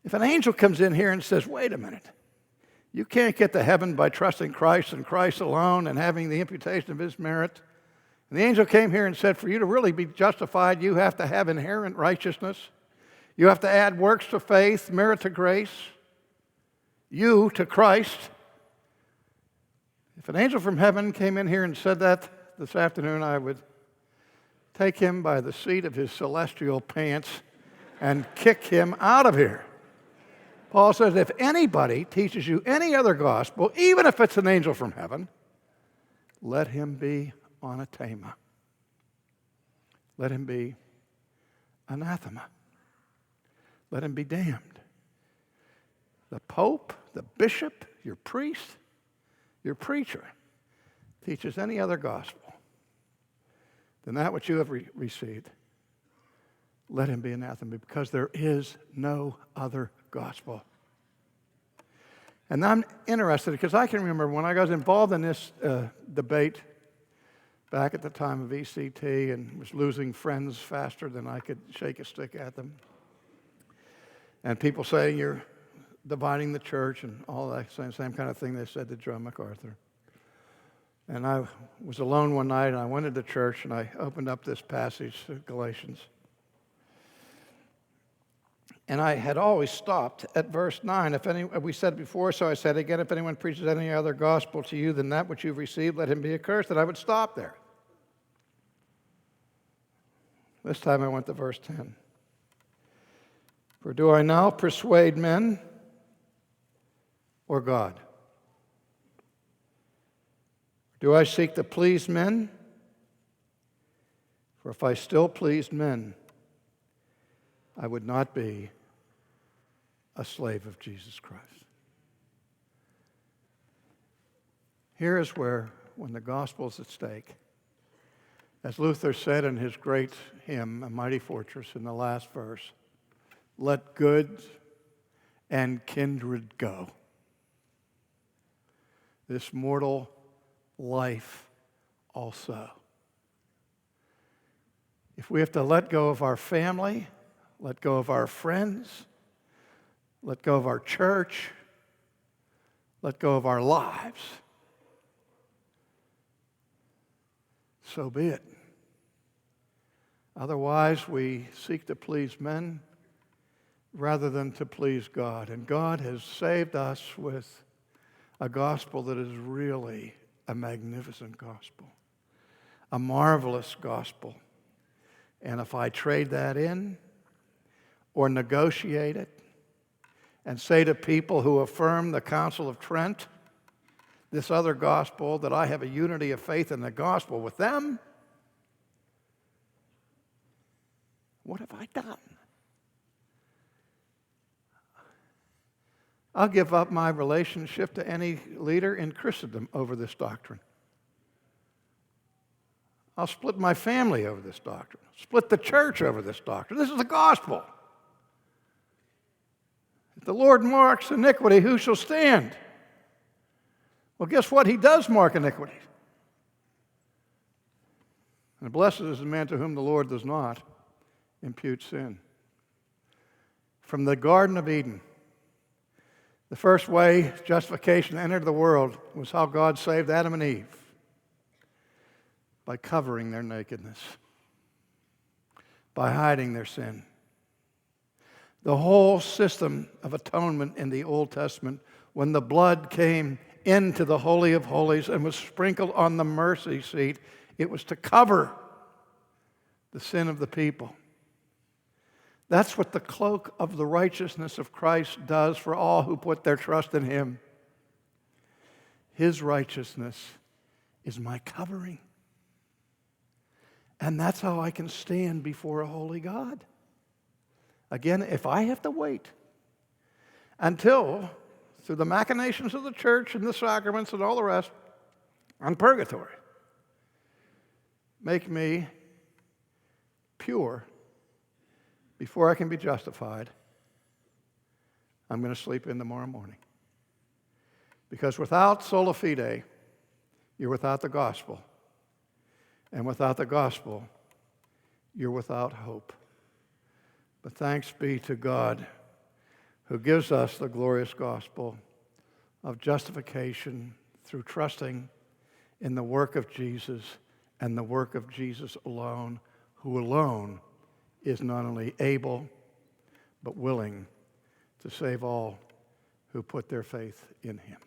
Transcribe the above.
If an angel comes in here and says, wait a minute, you can't get to heaven by trusting Christ and Christ alone and having the imputation of his merit. And the angel came here and said, for you to really be justified, you have to have inherent righteousness. You have to add works to faith, merit to grace, you to Christ. If an angel from heaven came in here and said that this afternoon, I would take him by the seat of his celestial pants and kick him out of here. Paul says, if anybody teaches you any other gospel, even if it's an angel from heaven, let him be anathema. Let him be anathema. Let him be damned. The pope, the bishop, your priest, your preacher teaches any other gospel than that which you have received, let him be anathema, because there is no other gospel. And I'm interested because I can remember when I was involved in this debate back at the time of ECT and was losing friends faster than I could shake a stick at them. And people saying you're dividing the church and all that same kind of thing they said to John MacArthur. And I was alone one night and I went into church and I opened up this passage, Galatians. And I had always stopped at verse 9. We said before, so I said again, if anyone preaches any other gospel to you than that which you've received, let him be accursed. And I would stop there. This time I went to verse 10. For do I now persuade men or God? Do I seek to please men? For if I still pleased men, I would not be a slave of Jesus Christ. Here is where, when the gospel is at stake, as Luther said in his great hymn, A Mighty Fortress, in the last verse, let good and kindred go. This mortal life also. If we have to let go of our family, let go of our friends, let go of our church, let go of our lives, so be it. Otherwise, we seek to please men rather than to please God. And God has saved us with a gospel that is really a magnificent gospel, a marvelous gospel. And if I trade that in or negotiate it and say to people who affirm the Council of Trent, this other gospel, that I have a unity of faith in the gospel with them, what have I done? I'll give up my relationship to any leader in Christendom over this doctrine. I'll split my family over this doctrine, split the church over this doctrine. This is the gospel. If the Lord marks iniquity, who shall stand? Well, guess what? He does mark iniquity. And blessed is the man to whom the Lord does not impute sin. From the Garden of Eden, the first way justification entered the world was how God saved Adam and Eve, by covering their nakedness, by hiding their sin. The whole system of atonement in the Old Testament, when the blood came into the Holy of Holies and was sprinkled on the mercy seat, it was to cover the sin of the people. That's what the cloak of the righteousness of Christ does for all who put their trust in Him. His righteousness is my covering. And that's how I can stand before a holy God. Again, if I have to wait until, through the machinations of the church and the sacraments and all the rest, on purgatory, make me pure before I can be justified, I'm going to sleep in tomorrow morning. Because without sola fide, you're without the gospel. And without the gospel, you're without hope. But thanks be to God who gives us the glorious gospel of justification through trusting in the work of Jesus and the work of Jesus alone, who alone is not only able but willing to save all who put their faith in him.